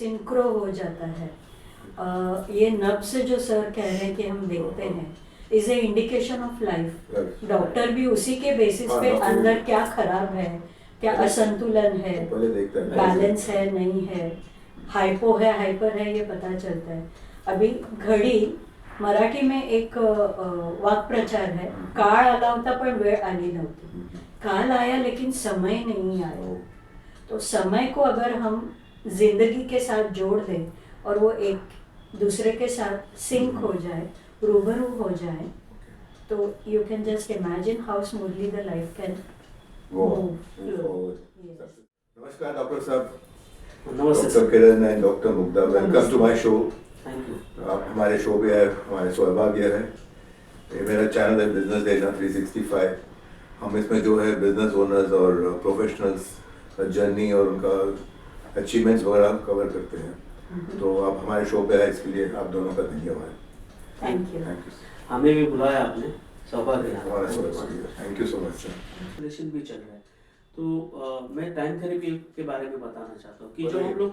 Synchro हो जाता है। ये नब्स जो सर कह रहे हैं कि हम देखते हैं is a indication of life. Doctor भी उसी के बेसिस पे अंदर क्या खराब है, क्या असंतुलन है, बैलेंस है नहीं है, हाइपो है हाइपर है, ये पता चलता है। अभी घड़ी मराठी में एक वाक्प्रचार है, काळ आला होता पण वेळ आली नव्हती। काल आया लेकिन समय नहीं आया। तो समय को अगर हम जिंदगी के साथ जोड़ दें और वो एक दूसरे के साथ सिंक हो जाए, रूबरू हो जाए, तो you can just imagine how smoothly the life can move. नमस्कार डॉक्टर साहब। नमस्ते doctor Kiran and doctor Mugdha, welcome to my show. Thank you. आप हमारे शो पे आए, हमारे सौभाग्य है। ये मेरा चैनल है बिजनेस डेटा 365। हम इसमें जो है बिजनेस ओनर्स और प्रोफेशनल्स का जर्नी और उनका अचीवमेंट्स वगैरह कवर करते हैं। तो आप हमारे शो पे आए, इसके लिए आप दोनों का धन्यवाद। Thank you. Thank you. हमें भी बुलाया आपने, सौभाग्य है। हमारा सौभाग्य, thank you so much sir. Operation भी चल रहा है, तो मैं टाइम थेरेपी के बारे में बताना चाहता हूँ कि जो हम लोग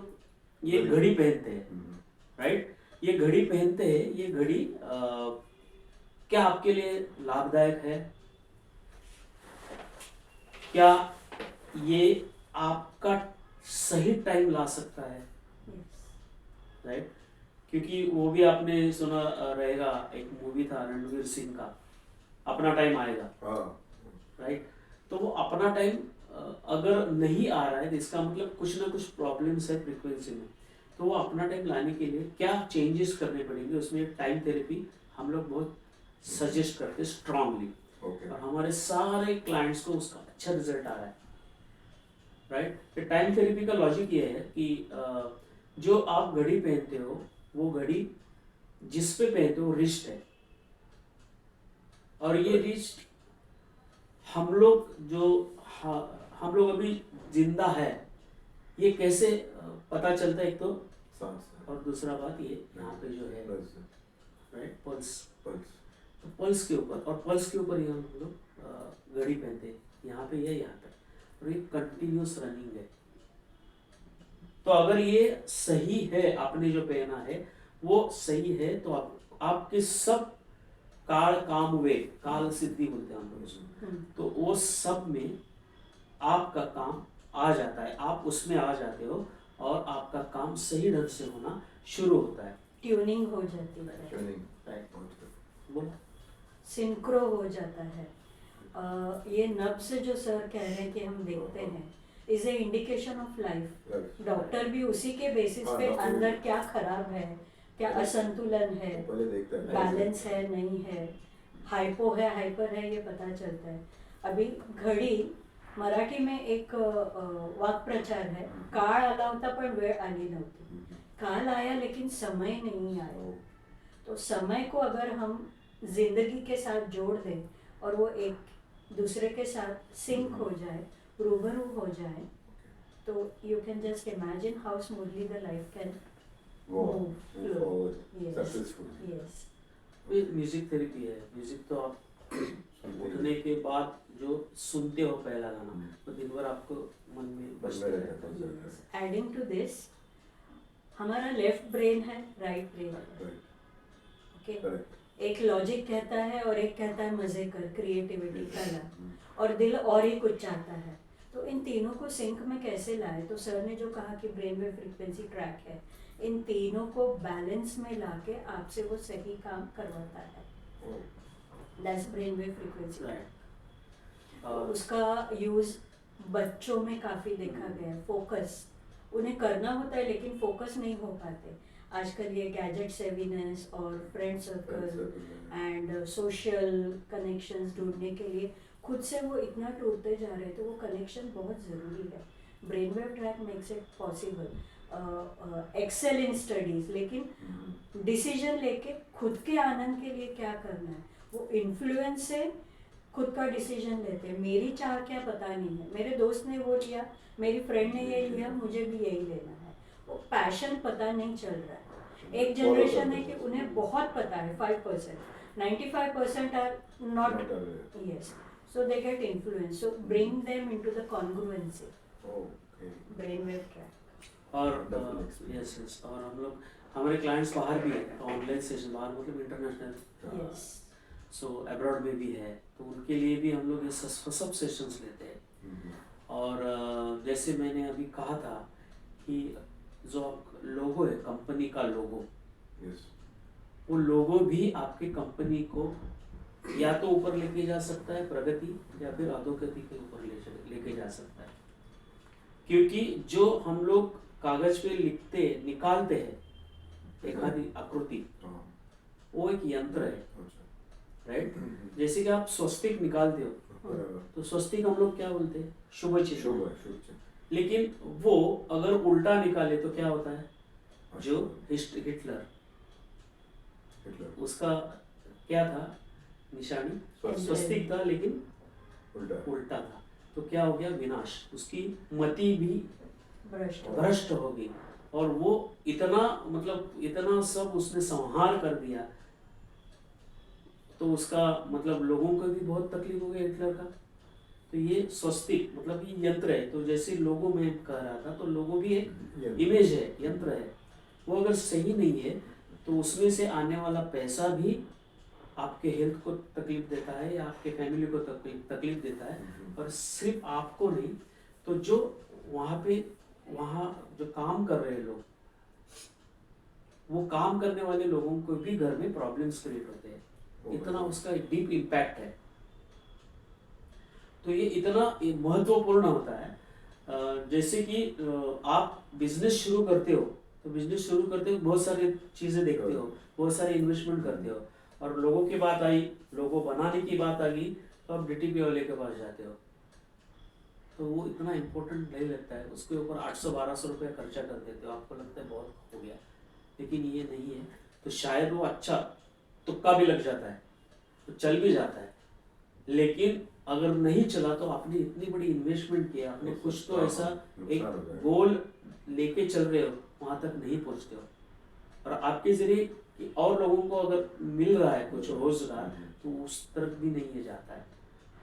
ये घड़ी पहनते हैं, राइट, ये घड़ी पहनते हैं, ये घड़ी क्या आपके लिए लाभदायक है? क्या ये आपका सही टाइम ला सकता है, राइट? क्योंकि वो भी आपने सुना रहेगा, एक मूवी था रणवीर सिंह का, अपना टाइम आएगा, राइट? तो वो अपना टाइम अगर नहीं आ रहा है तो इसका मतलब कुछ ना कुछ प्रॉब्लम्स है फ्रीक्वेंसी में। तो वो अपना टाइम लाने के लिए क्या चेंजेस करने पड़ेंगे, उसमें टाइम थेरेपी हम लोग बहुत सजेस्ट करते हैं स्ट्रांगली। और हमारे सारे क्लाइंट्स को उसका अच्छा रिजल्ट आ रहा है, राइट? टाइम थेरेपी का लॉजिक ये है कि जो आप घड़ी पहनते हो, वो घड़ी जिस पे पहनते हो रिस्ट है, और ये रिस्ट हम लोग हम लोग अभी जिंदा है, ये कैसे पता चलता है? एक तो, और दूसरा बात ये यहाँ पे जो है, राइट, पल्स। तो पल्स के ऊपर, और पल्स के ऊपर ही हम लोग घड़ी पहनते हैं, यहाँ पे या यहाँ पे, और ये कंटिन्यूस रनिंग है। तो अगर ये सही है, आपने जो पहना है वो सही है, तो आपके सब काम वे काल सिद्धि बोलते हैं हम लोग उसको, तो वो सब में आपका काम आ जाता है, आप उसमें आ जाते हो और आपका काम सही ढंग से होना शुरू होता है, ट्यूनिंग हो जाती है, राइट? बोलो। सिंक्रो हो जाता है। ये नब्स जो सर कह रहे हैं कि हम देखते हैं is a indication of life. Doctor भी उसी के बेसिस पे अंदर क्या खराब है, क्या असंतुलन है, बैलेंस है नहीं है, हाइपो है हाइपर है, ये पता चलता है। अभी घड़ी मराठी में एक वाक्प्रचार है, काळ आला होता पण वेळ आली नव्हती। काल आया लेकिन समय नहीं आया। तो समय को अगर हम जिंदगी के साथ जोड़ दें और वो एक दूसरे के साथ सिंक हो जाए, रूबरू हो जाए, तो you can just imagine how smoothly the life can move. Yes. Music therapy है। म्यूजिक तो आप उठने के बाद जो सुनते हो पहला गाना, तो दिन भर आपको मन में बजता रहता है। एडिंग टू दिस, हमारा लेफ्ट ब्रेन है, राइट ब्रेन है, ओके? एक लॉजिक कहता है और एक कहता है मजे कर, क्रिएटिविटी कला, और दिल और ही कुछ चाहता है। तो इन तीनों को सिंक में कैसे लाए? तो सर ने जो कहा कि ब्रेन वेव फ्रीक्वेंसी ट्रैक है, इन तीनों को बैलेंस में लाके आपसे वो सही काम करवाता है। That's brain wave frequency. उसका यूज बच्चों में काफ़ी देखा गया है। फोकस उन्हें करना होता है लेकिन फोकस नहीं हो पाते। आजकल ये गैजेट सेवीनेस और friend circle and social connections ढूंढने के लिए खुद से वो इतना टूटते जा रहे हैं, तो वो कनेक्शन बहुत ज़रूरी है। Brain wave track makes it possible. Excel in studies, लेकिन डिसीजन लेके खुद के आनंद के लिए क्या करना है, वो इन्फ्लुएंस से खुद का डिसीजन लेते हैं। मेरी चाह क्या पता नहीं है, मेरे दोस्त ने वो लिया, मेरी फ्रेंड ने ये लिया, मुझे भी यही लेना है। वो पैशन पता नहीं चल रहा है। एक जनरेशन है कि उन्हें बहुत पता है, 5%, 95% are not, yes, so they get influenced, so bring them into the congruency. Okay. Brainwave track. और Wonderful experience. यस और हम लोग हमारे क्लाइंट्स बाहर भी है, ऑनलाइन सेशन बाहर मतलब इंटरनेशनल, यस सो अब्रॉड में भी है, तो उनके लिए भी हम लोग ये सब सेशंस लेते हैं। और जैसे मैंने अभी कहा था कि जो लोगो है, कंपनी का लोगो, Yes. वो लोगो भी आपके कंपनी को या तो ऊपर लेके जा सकता है, प्रगति या फिर अधोगति के ऊपर लेके जा सकता है। क्योंकि जो हम लोग कागज पे निकालते हैं एक आदि आकृति, हाँ, वो एक यंत्र है, अच्छा। राइट। जैसे कि आप स्वस्तिक निकालते हो, बराबर। तो स्वस्तिक हम लोग क्या बोलते हैं, शुभ चिन्ह। शुभ है, शुभ चिन्ह। लेकिन वो अगर उल्टा निकाले तो क्या होता है, जो हिटलर, हिटलर। उसका क्या था निशानी, स्वस्तिक। स्वस्तिक था लेकिन उल्टा। उल्टा था, तो क्या हो गया, विनाश, उसकी मति भी भ्रष्ट हो गई। और वो इतना मतलब इतना सब उसने संहार कर दिया, तो उसका मतलब लोगों को भी बहुत तकलीफ हो गई हिटलर का। तो ये स्वस्तिक मतलब ये यंत्र है, तो जैसे लोगो में कह रहा था, तो लोगो भी एक इमेज है, यंत्र है। वो अगर सही नहीं है तो उसमें से आने वाला पैसा भी आपके हेल्थ को तकलीफ देता है या आपके फैमिली को तकलीफ देता है। और सिर्फ आपको नहीं, तो जो वहाँ जो काम कर रहे लोग, वो काम करने वाले लोगों को भी घर में प्रॉब्लम्स क्रिएट होते हैं, इतना उसका डीप इम्पैक्ट है। तो ये इतना महत्वपूर्ण होता है। जैसे कि आप बिजनेस शुरू करते हो, तो बिजनेस शुरू करते हो बहुत सारी चीज़ें देखते हो, बहुत सारे इन्वेस्टमेंट करते हो, और लोगों की बात आई, लोगों बनाने की बात आ गई, तो आप डीटीपी वाले के पास जाते हो, तो वो इतना इम्पोर्टेंट नहीं लगता है, उसके ऊपर 800-1200 रुपये खर्चा कर देते हो, आपको लगता है बहुत हो गया, लेकिन ये नहीं है। तो शायद वो अच्छा तुक्का भी लग जाता है, तो चल भी जाता है, लेकिन अगर नहीं चला तो आपने इतनी बड़ी इन्वेस्टमेंट किया, आपने कुछ तो ऐसा एक गोल लेके चल रहे हो, वहाँ तक नहीं पहुँचते हो, और आपके जरिए कि और लोगों को अगर मिल रहा है कुछ रोजगार, तो उस तरफ भी नहीं जाता है।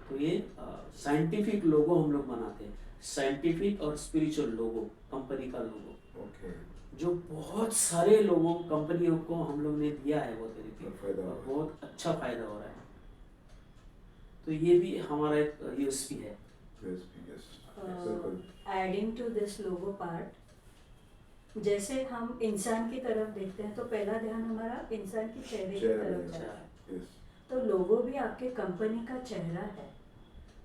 तो ये साइंटिफिक लोगो हम लोग बनाते हैं, साइंटिफिक और स्पिरिचुअल लोगो, कंपनी का लोगो, जो बहुत सारे लोगों कंपनियों को हम लोग ने दिया है वो तरीके, बहुत अच्छा फायदा हो रहा है। तो ये भी हमारा एक यूएसपी है। Adding to this logo part, जैसे हम इंसान की तरफ देखते हैं तो पहला ध्यान हमारा इंसान की चेहरे की तरफ जाता है। तो लोगो भी आपके कंपनी का चेहरा है,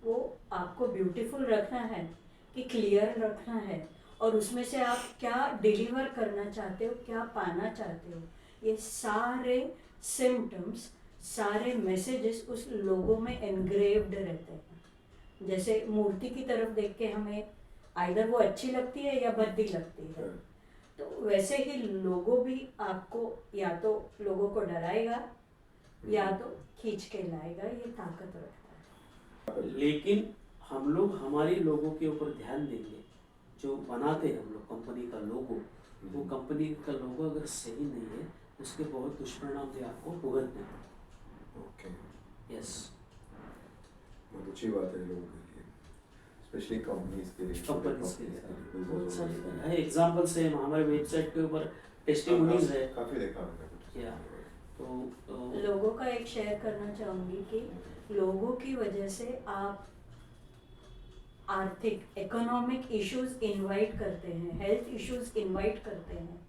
वो आपको ब्यूटीफुल रखना है कि क्लियर रखना है, और उसमें से आप क्या डिलीवर करना चाहते हो, क्या पाना चाहते हो, ये सारे सिम्टम्स, सारे मैसेजेस उस लोगो में एनग्रेव्ड रहते हैं। जैसे मूर्ति की तरफ देख के हमें आइदर वो अच्छी लगती है या भद्दी लगती है, तो वैसे ही लोगो भी आपको या तो लोगों को डराएगा या तो खींच के लाएगा, ये ताकत रखता है। लेकिन हम लोग हमारे लोगों के ऊपर ध्यान देंगे, जो बनाते हैं हम लोग कंपनी का लोगो, वो कंपनी का लोगो अगर सही नहीं है, उसके बहुत दुष्परिणाम भी आपको भुगतने हैं। ओके, यस, बहुत अच्छी बात है लोगों के लिए, स्पेशली कंपनीज के लिए, कंपनीज के लिए बहुत सारे एग्जांपल्स हैं हमारे वेबसाइट के ऊपर, टेस्टिमोनीज है काफी देखा मैंने। या तो लोगों का एक शेयर करना चाहूँगी कि लोगों की वजह से आप आर्थिक इकोनॉमिक इश्यूज इनवाइट करते हैं, हेल्थ इश्यूज इनवाइट करते हैं,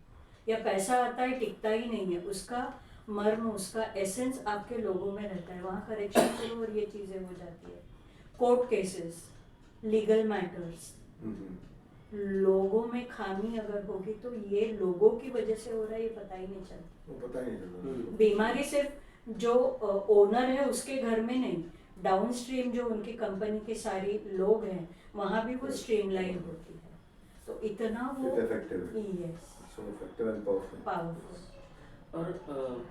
या पैसा आता है टिकता ही नहीं है, उसका मर्म, उसका एसेंस आपके लोगों में रहता है, वहाँ करेक्शन करो और ये चीज़ें हो जाती है। कोर्ट केसेस, लीगल मैटर्स, लोगों में खामी अगर होगी तो ये लोगों की वजह से हो रहा है, ये पता ही नहीं चलता। वो पता ही नहीं चलता। बीमारी सिर्फ जो ओनर है उसके घर में नहीं, डाउन स्ट्रीम जो उनकी कंपनी के सारे लोग हैं वहाँ भी वो स्ट्रीमलाइन होती है, तो इतना वो इफेक्टिव है, yes so effective and powerful. और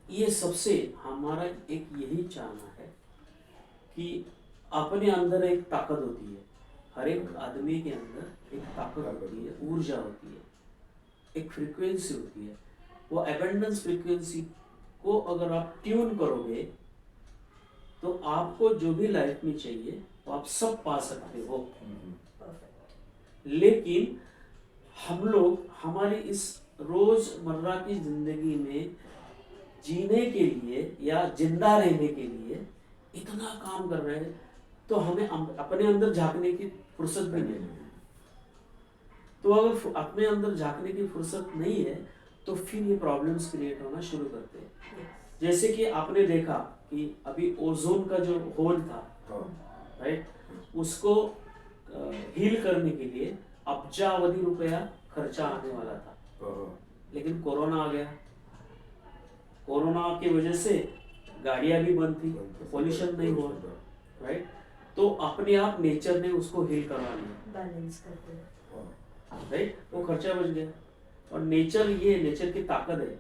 ये सबसे हमारा एक यही चाहना है कि अपने अंदर एक ताकत होती है, हर एक आदमी के अंदर एक ताकत होती है, ऊर्जा होती है, एक फ्रीक्वेंसी होती है। वो एबंडेंस फ्रीक्वेंसी को अगर आप ट्यून करोगे तो आपको जो भी लाइफ में चाहिए वो आप सब पा सकते हो। लेकिन हम लोग हमारी इस रोजमर्रा की जिंदगी में जीने के लिए या जिंदा रहने के लिए इतना काम कर रहे हैं, तो हमें अपने अंदर झांकने की फुर्सत भी नहीं है। तो अगर अपने अंदर झांकने की फुर्सत नहीं है तो फिर ये प्रॉब्लम्स क्रिएट होना शुरू करते हैं। जैसे कि आपने देखा कि अभी ओजोन का जो होल था, राइट, उसको हील करने के लिए अब्जावधि रुपया खर्चा आने वाला था, लेकिन कोरोना आ गया। कोरोना की वजह से गाड़ियां भी बंद थी, पोल्यूशन नहीं हुआ, राइट। तो अपने आप नेचर ने उसको हील करवा लिया, बैलेंस करते हैं, राइट, वो खर्चा बच गया। और नेचर की ताकत है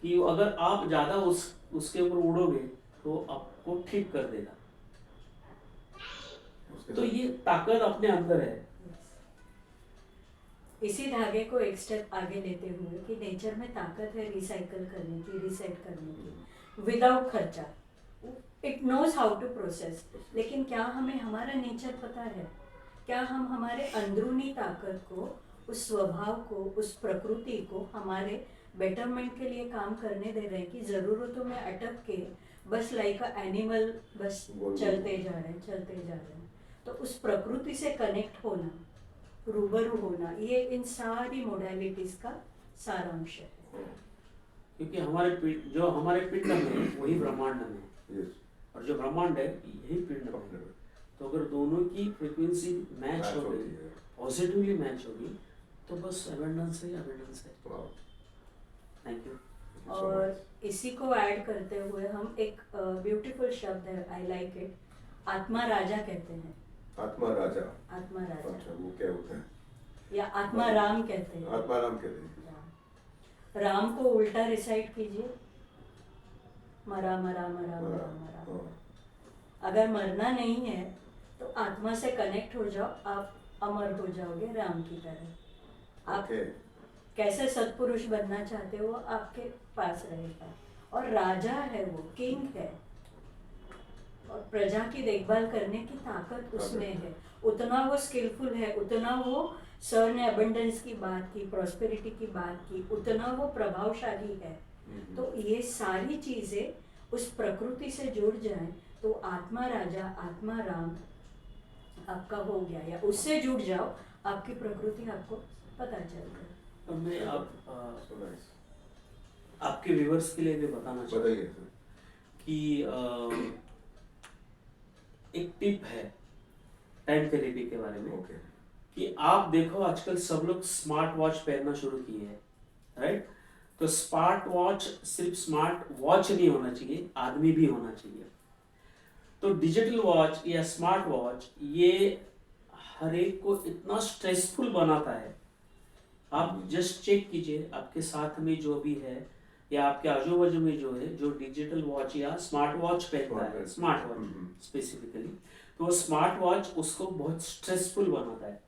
कि अगर आप ज्यादा उसके ऊपर उड़ोगे तो आपको ठीक कर देगा। तो ये ताकत अपने अंदर है। इसी धागे को एक स्टेप आगे लेते हुए कि नेचर में ताकत है रिसाइकल करने की, रीसेट करने की, विदाउट खर्चा। It knows how to process. लेकिन क्या हमें हमारा नेचर पता है? क्या हम हमारे अंदरूनी ताकत को, उस स्वभाव को, उस प्रकृति को हमारे बेटरमेंट के लिए काम करने दे रहे हैं कि ज़रूरतों में अटक के बस लाइक अ एनिमल बस चलते जा रहे हैं। तो उस प्रकृति से कनेक्ट होना, रूबरू होना, ये इन सारी मोडालिटीज का सारांश है। क्योंकि जो हमारे पिंड में है वही ब्रह्मांड में है, और जो ब्रह्मांड है यही पिंड में है। तो अगर दोनों की फ्रीक्वेंसी मैच हो गई, पॉजिटिवली मैच होगी, तो बस एबंडेंस है। Thank you. और इसी को ऐड करते हुए हम एक ब्यूटीफुल शब्द है, आई लाइक इट, आत्मा राजा कहते हैं। आत्मा राजा। अच्छा, वो क्या होता है? या आत्मा राम कहते हैं। आत्मा राम कहते हैं। राम को उल्टा रिसाइट कीजिए, मरा मरा मरा मरा मरा। अगर मरना नहीं है तो आत्मा से कनेक्ट हो जाओ, आप अमर हो जाओगे राम की तरह। आप कैसे सत्पुरुष बनना चाहते हो आपके पास रहेगा। और राजा है, वो किंग है, और प्रजा की देखभाल करने की ताकत उसमें है। उतना वो स्किलफुल है, उतना वो, सर ने अबंडेंस की बात की, प्रॉस्पेरिटी की बात की, उतना वो प्रभावशाली है। तो ये सारी चीज़ें उस प्रकृति से जुड़ जाएं तो आत्मा राजा, आत्मा राम आपका हो गया। या उससे जुड़ जाओ, आपकी प्रकृति आपको पता चल गई। मैं आपके व्यूअर्स के लिए भी बताना चाहता हूँ कि एक टिप है टाइम थेरेपी के बारे में। कि आप देखो आजकल सब लोग स्मार्ट वॉच पहनना शुरू किए हैं, राइट। तो स्मार्ट वॉच सिर्फ स्मार्ट वॉच नहीं होना चाहिए, आदमी भी होना चाहिए। तो डिजिटल वॉच या स्मार्ट वॉच ये हर एक को इतना स्ट्रेसफुल बनाता है। आप जस्ट चेक कीजिए आपके साथ में जो भी है या आपके आजू बाजू में जो है, जो डिजिटल वॉच या स्मार्ट वॉच पहनता है, स्मार्ट वॉच स्पेसिफिकली, तो स्मार्ट वॉच उसको बहुत स्ट्रेसफुल बनाता है।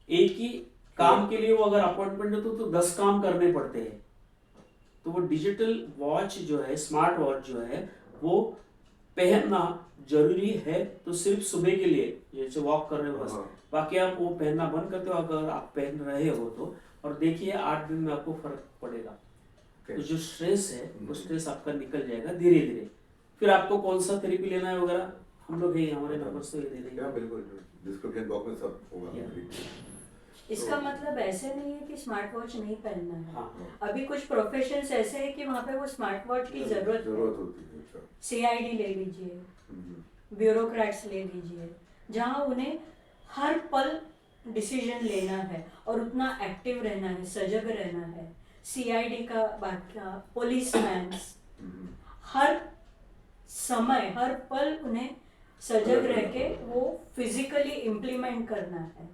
एक ही काम के लिए वो अगर अपॉइंटमेंट हो तो 10 काम करने पड़ते हैं। तो वो डिजिटल वॉच जो है, स्मार्ट वॉच जो है, वो पहनना जरूरी है तो सिर्फ सुबह के लिए, जैसे वॉक कर रहे हो बस। बाकी आप वो पहनना बंद करते हो अगर आप पहन रहे हो तो, और देखिए 8 दिन में आपको फर्क पड़ेगा। तो जो स्ट्रेस है वो स्ट्रेस आपका निकल जाएगा धीरे धीरे। फिर आपको कौन सा थेरेपी लेना है वगैरह, हम लोग हैं, हमारे नंबर्स तो ये दे देंगे। बिल्कुल, डिस्क्रिप्शन बॉक्स में सब होगा। इसका मतलब ऐसे नहीं है कि स्मार्ट वॉच नहीं पहनना है। हाँ। अभी कुछ प्रोफेशंस ऐसे हैं कि वहाँ पे वो स्मार्ट वॉच की जरूरत होती है। CID ले लीजिए, ब्यूरोक्रेट्स ले लीजिए, जहाँ उन्हें हर पल डिसीजन लेना है और उतना एक्टिव रहना है, सजग रहना है। CID का बात किया, पुलिसमैन, हर समय हर पल उन्हें सजग रह के वो फिजिकली इम्प्लीमेंट करना है,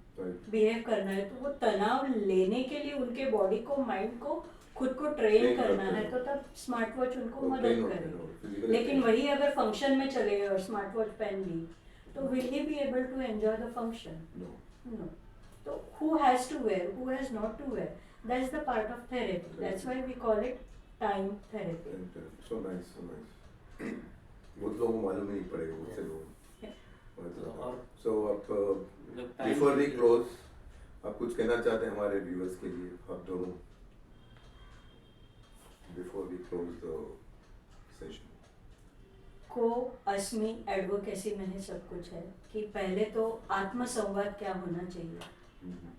बिहेव करना है। तो वो तनाव लेने के लिए उनके बॉडी को, माइंड को, खुद को ट्रेन करना है, तो तब स्मार्ट वॉच उनको मदद करेगी। लेकिन वही अगर फंक्शन में चले गए और स्मार्ट वॉच पहन ली तो will he be able to enjoy the function? No. तो who has to wear, who has not to wear, that's the part of therapy. That's why we call it time therapy. So nice, so nice. बहुत लोगों को मालूम नहीं पड़ेगा, बहुत से लोग। So before we close, आप कुछ कहना चाहते हैं हमारे व्यूअर्स के लिए, आप दोनों, before we close the session? को अस्मि एडवोकेसी में ही सब कुछ है कि पहले तो आत्म संवाद क्या होना चाहिए,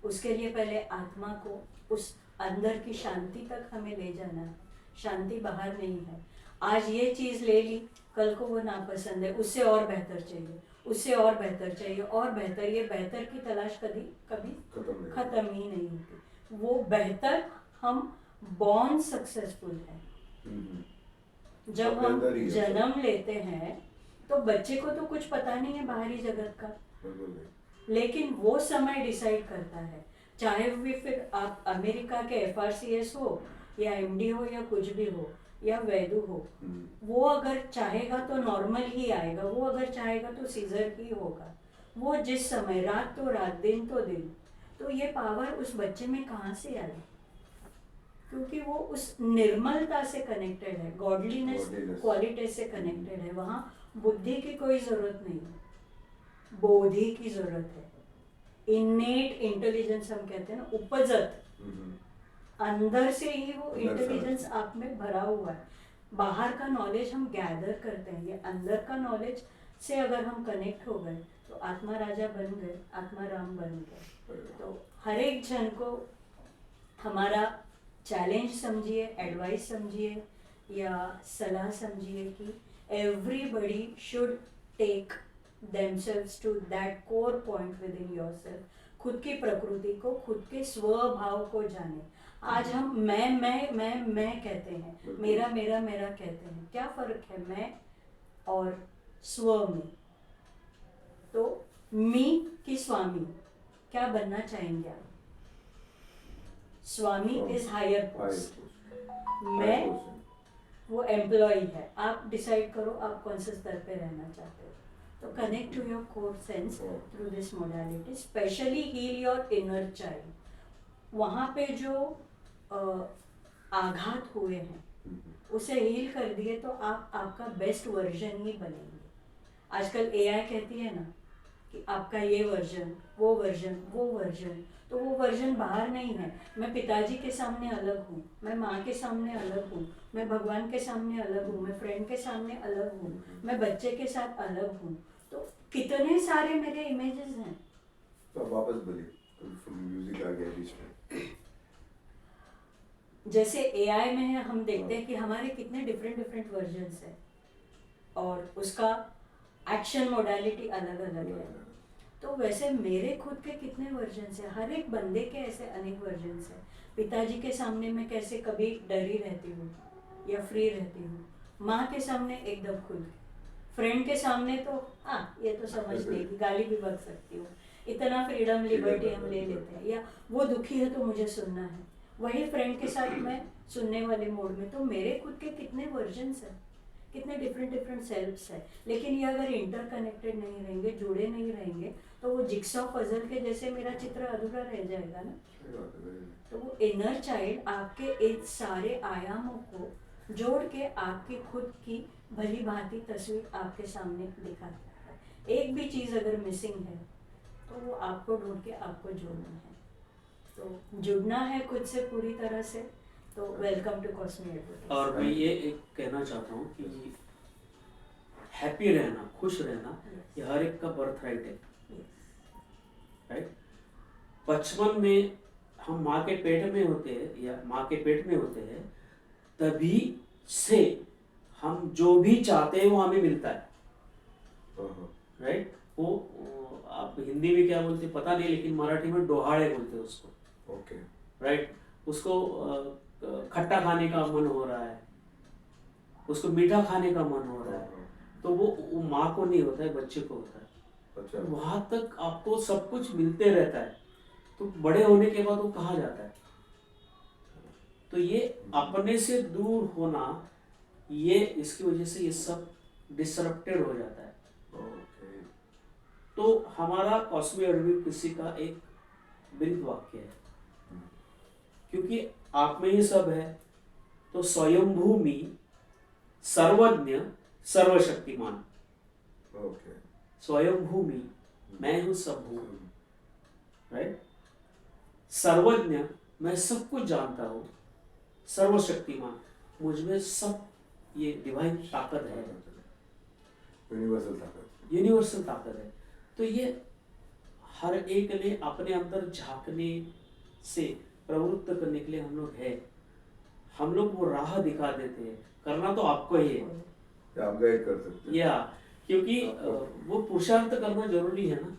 उसके लिए पहले आत्मा को उस अंदर की शांति तक हमें ले जाना है। शांति बाहर नहीं है। आज ये चीज़ ले ली, कल को वो नापसंद है, उससे और बेहतर चाहिए, उससे और बेहतर चाहिए, और बेहतर। ये बेहतर की तलाश कभी कभी खत्म ही नहीं होती। वो बेहतर, हम बॉर्न सक्सेसफुल है। जब हम जन्म लेते हैं तो बच्चे को तो कुछ पता नहीं है बाहरी जगत का, लेकिन वो समय डिसाइड करता है। चाहे भी फिर आप अमेरिका के FRCS हो या MD हो या कुछ भी हो या वैदू हो, वो अगर चाहेगा तो नॉर्मल ही आएगा, वो अगर चाहेगा तो सीजर ही होगा। वो जिस समय, रात तो रात, दिन तो दिन। तो ये पावर उस बच्चे में कहाँ से आई? क्योंकि वो उस निर्मलता से कनेक्टेड है, गॉडलीनेस क्वालिटी से कनेक्टेड है। वहाँ बुद्धि की कोई जरूरत नहीं है, बोधि की जरूरत है। इनेट इंटेलिजेंस हम कहते हैं ना, उपजत, अंदर से ही वो इंटेलिजेंस आप में भरा हुआ है। बाहर का नॉलेज हम गैदर करते हैं, ये अंदर का नॉलेज से अगर हम कनेक्ट हो गए तो आत्मा राजा बन गए, आत्मा राम बन गए। तो हर एक जन को हमारा चैलेंज समझिए, एडवाइस समझिए या सलाह समझिए कि everybody should take themselves to that core point within yourself। खुद की प्रकृति को, खुद के स्वभाव को जाने। आज हम मैं कहते हैं, मेरा मेरा मेरा कहते हैं। क्या फर्क है मैं और स्व में? तो मी की स्वामी क्या बनना चाहेंगे आप? स्वामी इज हायर पोस्ट, मैं वो एम्प्लॉय है। आप डिसाइड करो आप कौन से स्तर पे रहना चाहते हो। तो connect to your core sense through this modality, specially heal your inner child. वहाँ पे जो आघात हुए हैं उसे हील कर दिए तो आप आपका बेस्ट वर्जन ही बनेंगे। आजकल AI कहती है ना कि आपका ये वर्जन, वो वर्जन, वो वर्जन। तो वो वर्जन बाहर नहीं है। मैं पिताजी के सामने अलग हूँ, मैं माँ के सामने अलग हूँ, मैं भगवान के सामने अलग हूँ, मैं फ्रेंड के सामने अलग हूँ, मैं बच्चे के साथ अलग हूँ। तो कितने सारे मेरे इमेजेस हैं। तो वापस बोलिए, म्यूजिक आ गया बीच में। जैसे AI में है, हम देखते हैं कि हमारे कितने डिफरेंट वर्जन्स हैं और उसका एक्शन मोडालिटी अलग अलग है। तो वैसे मेरे खुद के कितने वर्जन्स हैं, हर एक बंदे के ऐसे अनेक वर्जन्स हैं। पिताजी के सामने मैं कैसे कभी डरी रहती हूँ या फ्री रहती हूँ, माँ के सामने एकदम खुल, फ्रेंड के सामने तो हाँ ये तो समझ लेगी, गाली भी बक सकती हूँ, इतना फ्रीडम लिबर्टी हम ले लेते हैं। या वो दुखी है तो मुझे सुनना है, वही फ्रेंड के साथ मैं सुनने वाले मोड में। तो मेरे खुद के कितने वर्जन्स हैं, कितने डिफरेंट सेल्फ्स है। लेकिन ये अगर इंटरकनेक्टेड नहीं रहेंगे, जुड़े नहीं रहेंगे, तो वो जिक्सॉ पजल के जैसे मेरा चित्र अधूरा रह जाएगा ना। तो वो इनर चाइल्ड आपके इन सारे आयामों को जोड़ के आपकी खुद की भली भांति तस्वीर आपके सामने दिखाता है। एक भी चीज़ अगर मिसिंग है तो वो आपको ढूंढ के आपको जोड़ना है। तो जुड़ना है खुद से पूरी तरह से। तो वेलकम टू कॉस्मिक एडवोकेसी। और मैं ये एक कहना चाहता हूँ कि हैप्पी रहना, खुश रहना, ये हर एक का बर्थ राइट है, राइट। बचपन में हम माँ के पेट में होते हैं या माँ के पेट में होते हैं, तभी से हम जो भी चाहते हैं वो हमें मिलता है, राइट। वो आप हिंदी में क्या बोलते हैं पता नहीं, लेकिन मराठी में डोहाड़े बोलते हैं उसको, ओके, राइट। उसको खट्टा खाने का मन हो रहा है, उसको मीठा खाने का मन हो रहा है, तो वो माँ को नहीं होता है, बच्चे को होता है। अच्छा, वहां तक आपको सब कुछ मिलते रहता है, तो बड़े होने के बाद वो कहाँ जाता है? तो ये अपने से दूर होना, ये इसकी वजह से ये सब डिसरप्टेड हो जाता है। ओके। तो हमारा कॉस्मिक एडवोकेसी का एक ब्रीद वाक्य है, क्योंकि आप में ही सब है, तो स्वयंभू में सर्वज्ञ सर्वशक्तिमान, ओके, स्वयंभू में मैं हूँ सब हूँ, राइट। सर्वज्ञ, मैं सब कुछ जानता हूँ, सर्वशक्तिमान, मुझ में सब ये डिवाइन ताकत है, यूनिवर्सल ताकत, यूनिवर्सल ताकत है। तो ये हर एक ने अपने अंदर झांकने से प्रवृत्त करने के लिए हम लोग है। हम लोग वो राह दिखा देते हैं, करना तो आपको ही है या आप गाइड कर सकते हैं। या, क्योंकि वो पुरुषार्थ करना जरूरी है ना।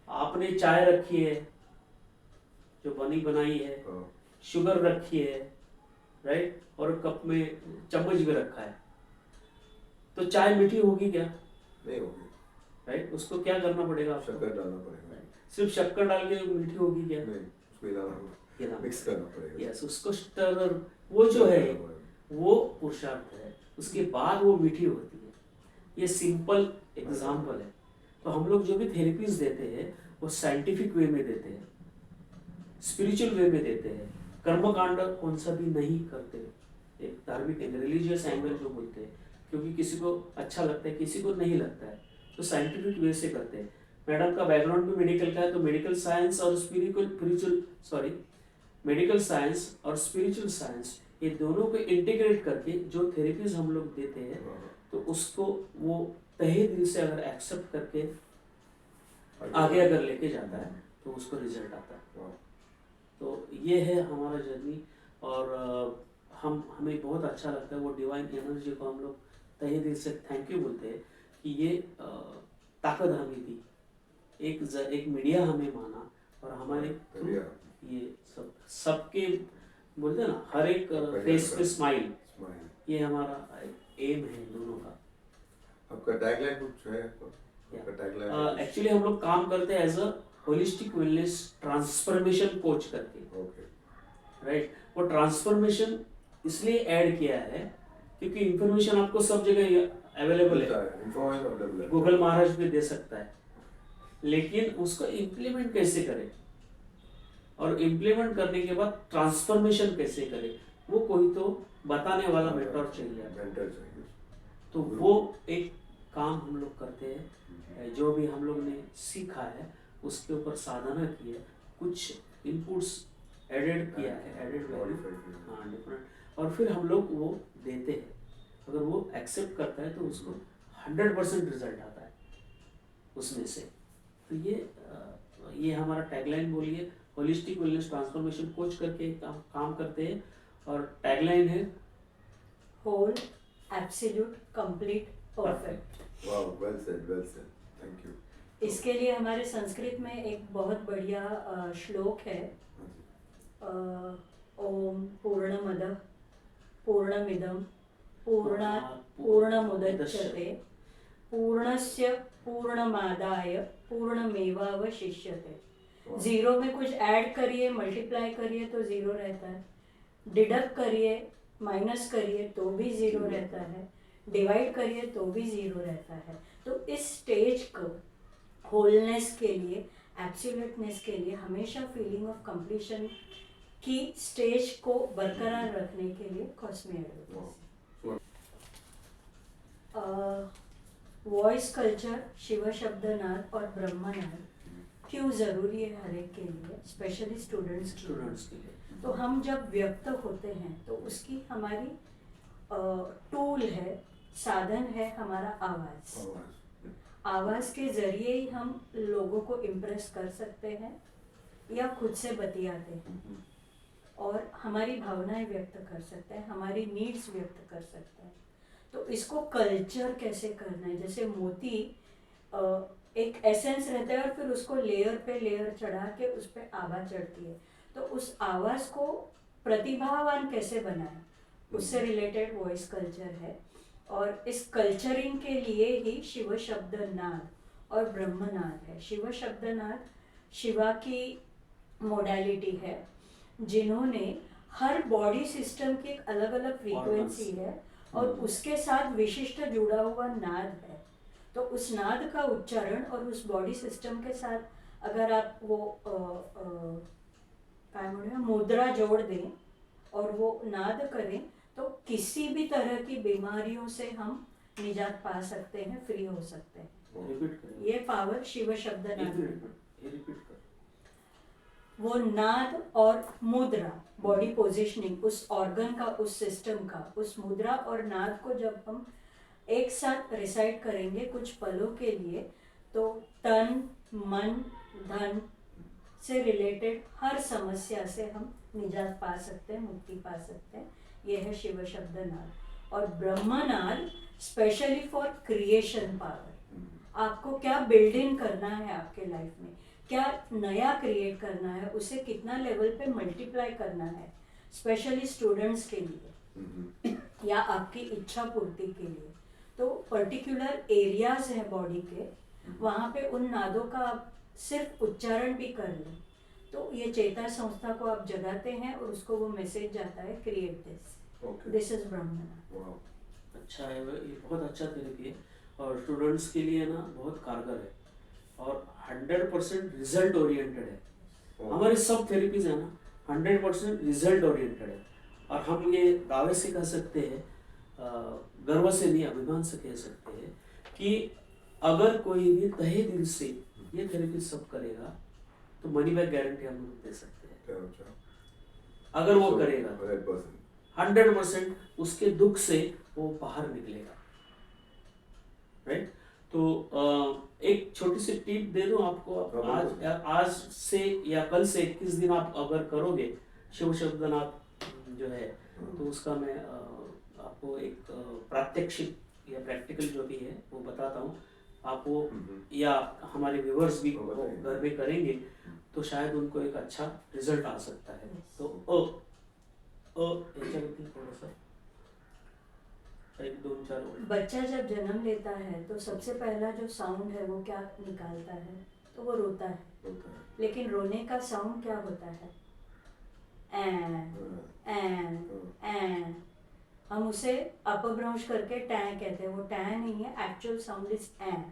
आपने चाय रखी है जो बनी बनाई है, हाँ, शुगर रखी है, राइट, और कप में चम्मच भी रखा है, तो चाय मीठी होगी क्या? नहीं होगी, राइट, उसको क्या करना पड़ेगा आपको? शक्कर डालना पड़ेगा। सिर्फ शक्कर डाल के मीठी होगी क्या? नहीं, उसको हिलाना, मिक्स करना पड़ेगा। यस, उसको स्टर, वो जो है वो पुरुषार्थ है, उसके बाद वो मीठी होती है। ये सिंपल एग्जाम्पल है। तो हम लोग जो भी थेरेपीज देते हैं वो साइंटिफिक वे में देते हैं, स्पिरिचुअल वे में देते हैं, कर्मकांड कौन सा भी नहीं करते, एक धार्मिक रिलीजियस एंगल जो बोलते हैं, क्योंकि किसी को अच्छा लगता है, किसी को नहीं लगता है, तो साइंटिफिक वे से करते हैं। मैडम का बैकग्राउंड भी मेडिकल का है, तो मेडिकल साइंस और मेडिकल साइंस और स्पिरिचुअल साइंस, ये दोनों को इंटीग्रेट करके जो थेरेपीज हम लोग देते हैं, तो उसको वो तहे दिल से अगर एक्सेप्ट करके आगे अगर लेके जाता है तो उसको रिजल्ट आता है। तो ये है हमारा जर्नी, और हमें बहुत अच्छा लगता है वो डिवाइन एनर्जी को हम लोग तहे दिल से थैंक यू बोलते हैं कि ये ताकत हमें दी, एक मीडिया हमें माना, और हमारे थ्रू ये सबके बोलते हैं ना, हर एक फेस पे स्माइल, ये हमारा एम है दोनों का। आपका टैगलाइन कुछ है? आपका टैगलाइन एक्चुअली हम लोग काम करते हैं as a holistic wellness transformation coach करके, ओके, राइट। वो ट्रांसफॉर्मेशन इसलिए ऐड किया है क्योंकि इंफॉर्मेशन आपको सब जगह अवेलेबल है, इंफॉर्मेशन अवेलेबल है, गूगल महाराज भी दे सकता है, लेकिन उसको इम्प्लीमेंट कैसे करें, और इम्प्लीमेंट करने के बाद ट्रांसफॉर्मेशन कैसे करें, वो कोई तो बताने वाला मेंटर चाहिए। तो वो एक काम हम लोग करते हैं, जो भी हम लोग ने सीखा है उसके ऊपर साधना की है, कुछ इनपुट्स एडेड किया है, एडेड वैल्यू, हाँ डिफरेंट, और फिर हम लोग वो देते हैं। अगर वो एक्सेप्ट करता है तो उसको 100% रिजल्ट आता है उसमें से। तो ये हमारा टैगलाइन बोलिए, होलिस्टिक वेलनेस ट्रांसफॉर्मेशन कोच करके काम करते हैं, और टैगलाइन है होल, एब्सोल्यूट, कंप्लीट, परफेक्ट। वाह, वेल सेड, थैंक यू। इसके लिए हमारे संस्कृत में एक बहुत बढ़िया श्लोक है, ओम पूर्णमदः पूर्णमिदं पूर्णात् पूर्णमुदच्यते पूर्णस्य पूर्णमादाय पूर्णमेवावशिष्यते। जीरो में कुछ ऐड करिए, मल्टीप्लाई करिए तो जीरो रहता है, डिडक्ट करिए, माइनस करिए तो भी जीरो रहता है, डिवाइड करिए तो भी जीरो रहता है। तो इस स्टेज को होलनेस के लिए, एब्सोल्यूटनेस के लिए, हमेशा फीलिंग ऑफ कंप्लीशन की स्टेज को बरकरार रखने के लिए कॉस्मिक वॉइस कल्चर, शिव शब्दनाद और ब्रह्मनाद क्यों ज़रूरी है हर एक के लिए, स्पेशली स्टूडेंट्स के लिए। तो हम जब व्यक्त होते हैं तो उसकी हमारी टूल है, साधन है हमारा आवाज़। आवाज़ के ज़रिए ही हम लोगों को इम्प्रेस कर सकते हैं या खुद से बतियाते हैं, और हमारी भावनाएं व्यक्त कर सकते हैं, हमारी नीड्स व्यक्त कर सकते हैं। तो इसको कल्चर कैसे करना है, जैसे मोती एक एसेंस रहता है और फिर उसको लेयर पे लेयर चढ़ा के उस पर आभा चढ़ती है, तो उस आवाज़ को प्रतिभावान कैसे बनाए, उससे रिलेटेड वॉइस कल्चर है। और इस कल्चरिंग के लिए ही शिव शब्दनाद और ब्रह्मनाद है। शिव शब्दनाद शिवा की मोडालिटी है, जिन्होंने हर बॉडी सिस्टम की एक अलग अलग फ्रीक्वेंसी है और उसके साथ विशिष्ट जुड़ा हुआ नाद है। तो उस नाद का उच्चारण और उस बॉडी सिस्टम के साथ अगर आप वो मुद्रा जोड़ दें और वो नाद करें तो किसी भी तरह की बीमारियों से हम निजात पा सकते हैं, फ्री हो सकते हैं। ये पावर शिव शब्द नाद। वो नाद और मुद्रा, बॉडी पोजिशनिंग, उस ऑर्गन का, उस सिस्टम का, उस मुद्रा और नाद को जब हम एक साथ रिसाइट करेंगे कुछ पलों के लिए, तो तन मन धन से रिलेटेड हर समस्या से हम निजात पा सकते हैं, मुक्ति पा सकते हैं। ये है शिव शब्द नाद। और ब्रह्मनाद स्पेशली फॉर क्रिएशन पावर। आपको क्या बिल्डिंग करना है आपके लाइफ में, क्या नया क्रिएट करना है, उसे कितना लेवल पे मल्टीप्लाई करना है, स्पेशली स्टूडेंट्स के लिए या आपकी इच्छा पूर्ति के लिए। तो पर्टिकुलर एरियाज हैं बॉडी के, वहाँ पे उन नादों का आप सिर्फ उच्चारण भी कर लें तो ये चेता संस्था को आप जगाते हैं और उसको वो मैसेज जाता है, क्रिएट दिस इज ब्रह्मनाद। अच्छा है, ये बहुत अच्छा थेरेपी है और स्टूडेंट्स के लिए ना बहुत कारगर है और 100% रिजल्ट ओरिएंटेड है। हमारी सब थेरेपीज है ना 100% रिजल्ट ओरिएंटेड है और हम ये दावे से कह सकते हैं, गर्व से नहीं अभिमान से कह सकते हैं कि अगर कोई भी तहे दिल से ये थेरेपी सब करेगा तो मनी बैक गारंटी हम लोग दे सकते हैं। अगर वो करेगा 100% उसके दुख से वो बाहर निकलेगा, राइट। तो एक छोटी सी टिप दे दूं आपको, आज से या कल से 21 दिन आप अगर करोगे शिव शब्दनाथ जो है तो उसका मैं आपको एक प्रात्यक्षिक या प्रैक्टिकल जो भी है वो बताता हूँ। आप वो या हमारे व्यूअर्स भी घर में करेंगे तो शायद उनको एक अच्छा रिजल्ट आ सकता है। तो थोड़ा सा 1 2 4 बच्चा जब जन्म लेता है तो सबसे पहला जो साउंड है वो क्या निकालता है, तो वो रोता है। लेकिन रोने का साउंड क्या होता है, एन। हम उसे अपभ्रंश करके टैं कहते हैं, वो टैं नहीं है, actual sound is N.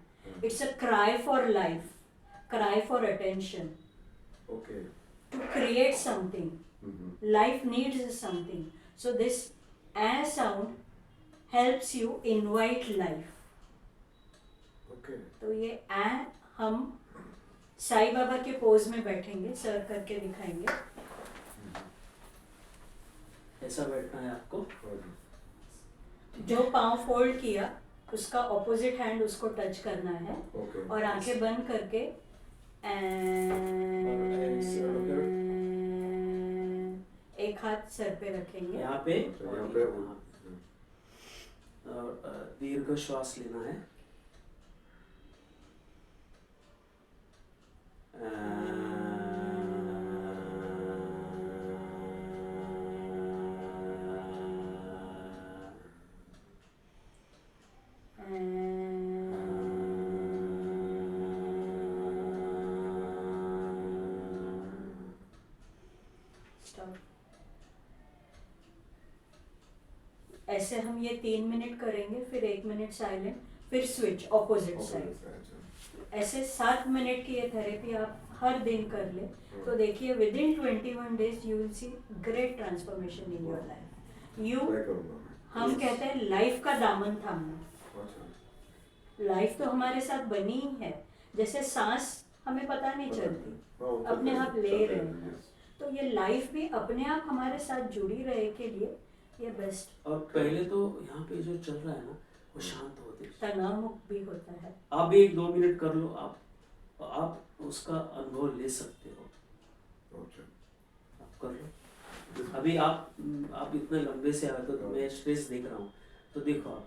It's a cry for life, cry for attention, to create something. Life needs something, so this sound helps you invite life. तो ये हम साईं बाबा के पोज में बैठेंगे, सर करके दिखाएंगे। ऐसा बैठना है आपको। जो पाँव फोल्ड किया उसका ऑपोजिट हैंड उसको टच करना है और आंखें बंद करके एक हाथ सर पे रखेंगे, यहाँ पे और दीर्घ श्वास लेना है। ऐसे हम ये 3 मिनट करेंगे, फिर 1 मिनट साइलेंट, फिर स्विच ऑपोजिट साइड। ऐसे 7 मिनट की ये थेरेपी आप हर दिन कर ले तो देखिए within 21 days you will see great transformation in your life. हम कहते हैं लाइफ का दामन थामना। लाइफ तो हमारे साथ बनी ही है, जैसे सांस हमें पता नहीं चलती, अपने आप ले रहे हैं, तो ये लाइफ भी अपने आप हमारे साथ जुड़ी रहे के लिए ये बेस्ट। और पहले तो यहाँ पे जो चल रहा है ना वो शांत होते हैं, तनाव मुक्त भी होता है। आप 1-2 मिनट कर लो, आप उसका अनुभव ले सकते हो। आप कर लो। अभी आप इतने लंबे से आए तो मैं स्ट्रेस देख रहा हूँ, तो देखो आप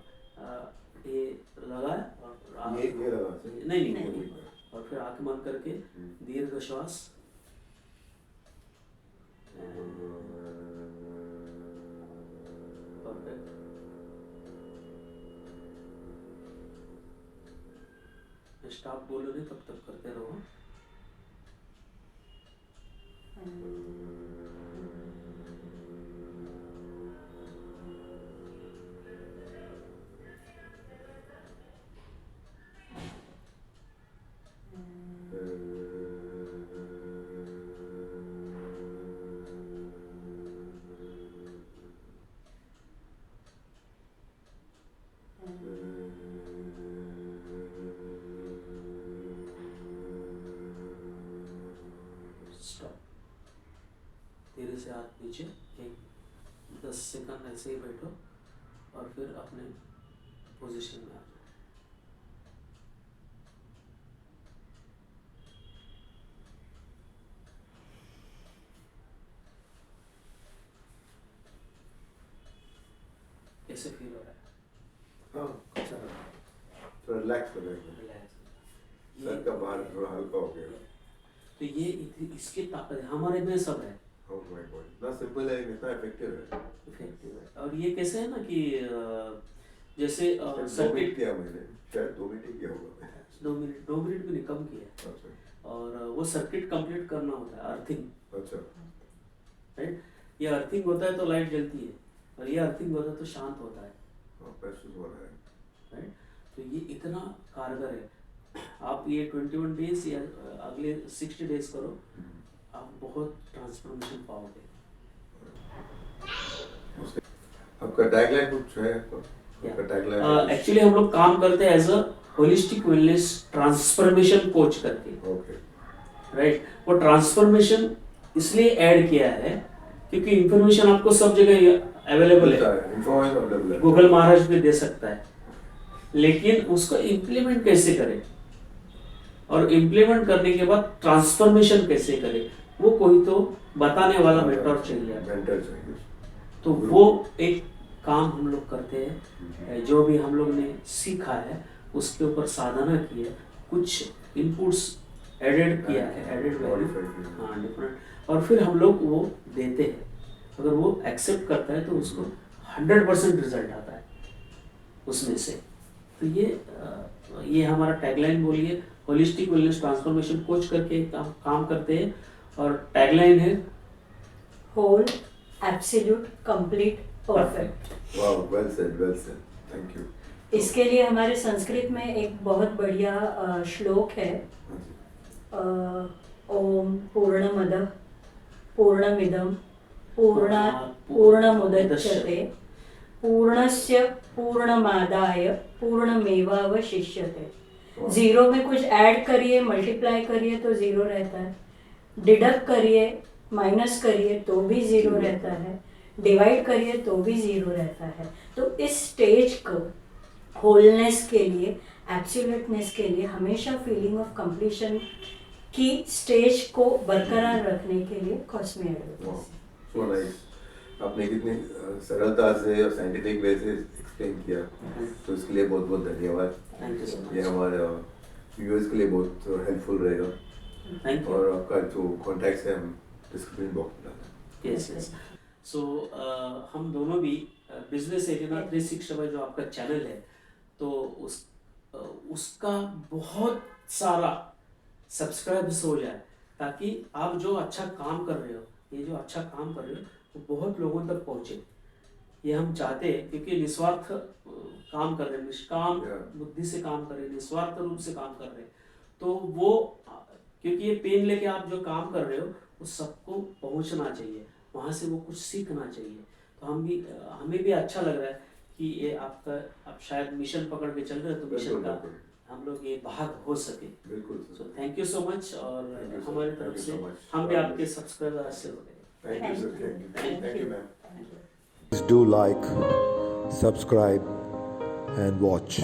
ये लगा है और ये लगा नहीं और फिर आँख बंद करके दीर्घ श्वास, स्टॉप बोलो नहीं तब तक करते रहो। नीचे एक 10 सेकंड ऐसे ही बैठो और फिर अपने पोजीशन में आना। कैसे फील हो रहा है? हाँ अच्छा लगा, थोड़ा रिलैक्स लग रहा है, रिलैक्स। सर का भार थोड़ा हल्का हो गया। तो ये इसकी ताकत है, हमारे में सब है, Oh my God, इतना सिंपल है, इतना इफेक्टिव है। इफेक्टिव है। और ये कैसे है ना कि जैसे शायद 2 सर्किट मिनट किया मैंने, शायद 2 मिनट ही किया होगा। 2 मिनट भी नहीं, कम किया है। अच्छा और वो सर्किट कंप्लीट करना होता है, अर्थिंग, अच्छा राइट। ये अर्थिंग होता है तो लाइट जलती है, और ये अर्थिंग होता है तो शांत होता है, हाँ महसूस हो रहा है। राइट। तो ये इतना कारगर है। आप ये 21 डेज या अगले 60 डेज करो, आप बहुत ट्रांसफॉर्मेशन पाओगे। आपका टैगलाइन कुछ है? आपका टैगलाइन एक्चुअली हम लोग काम करते हैं as a holistic wellness transformation coach करके, ओके राइट। वो ट्रांसफॉर्मेशन इसलिए ऐड किया है क्योंकि इंफॉर्मेशन आपको सब जगह अवेलेबल है, इन्फॉर्मेशन अवेलेबल है, गूगल महाराज भी दे सकता है, लेकिन उसको इम्प्लीमेंट कैसे करें और इम्प्लीमेंट करने के बाद ट्रांसफॉर्मेशन कैसे करें, वो कोई तो बताने वाला मेंटर चाहिए। मेंटर चाहिए। तो वो एक काम हम लोग करते हैं, जो भी हम लोग ने सीखा है उसके ऊपर साधना की है, कुछ इनपुट्स एडेड किया है, एडेड वैल्यू, हाँ डिफरेंट, और फिर हम लोग वो देते हैं। अगर वो एक्सेप्ट करता है तो उसको 100% रिजल्ट आता है उसमें से। तो ये हमारा टैगलाइन बोलिए, होलिस्टिक वेलनेस ट्रांसफॉर्मेशन कोच करके काम करते हैं, और टैगलाइन है होल, एब्सोल्यूट, कंप्लीट, परफेक्ट। वाह, वेल सेड, थैंक यू। इसके लिए हमारे संस्कृत में एक बहुत बढ़िया श्लोक है, ओम पूर्णमदः पूर्णमिदं पूर्णात् पूर्णमुदच्यते पूर्णस्य पूर्णमादाय पूर्णमेवावशिष्यते। जीरो में कुछ ऐड करिए, मल्टीप्लाई करिए तो जीरो रहता है, डिडक्ट करिए, माइनस करिए तो भी जीरो रहता है, डिवाइड करिए तो भी जीरो रहता है। तो इस स्टेज को होलनेस के लिए, एब्सोल्यूटनेस के लिए, हमेशा फीलिंग ऑफ कंप्लीशन की स्टेज को बरकरार रखने के लिए कॉस्मी एडवर्टाइज। सो नाइस, आपने कितनी सरलता से और साइंटिफिक वे से एक्सप्लेन किया, तो इसके लिए बहुत बहुत धन्यवाद। Thank you so much. ये हमारे व्यूअर्स के लिए बहुत हेल्पफुल रहेगा। Thank you. और आपका जो कॉन्टैक्ट्स है हम डिस्क्रिप्शन बॉक्स में डालेंगे। Yes yes. सो हम दोनों भी बिजनेस एरिना 365 जो आपका चैनल है, तो उसका बहुत सारा सब्सक्राइब्स हो जाए, ताकि आप जो अच्छा काम कर रहे हो, ये जो अच्छा काम कर रहे हो, वो बहुत लोगों तक पहुँचे। ये हम चाहते हैं, क्योंकि निस्वार्थ काम कर रहे हैं, निष्काम बुद्धि से काम कर रहे हैं, निस्वार्थ रूप से काम कर रहे हैं। तो वो, क्योंकि ये पेन लेके आप जो काम कर रहे हो वो सबको पहुंचना चाहिए, वहाँ से वो कुछ सीखना चाहिए। तो हमें भी अच्छा लग रहा है कि ये आपका, आप शायद मिशन पकड़ के चल रहे हो, तो मिशन का हम लोग ये भाग हो सके। बिल्कुल। So thank you so much, और हमारी तरफ से हम भी आपके सब्सक्राइबर से हो गए। Thank you sir, thank you ma'am. Please do like, subscribe and watch.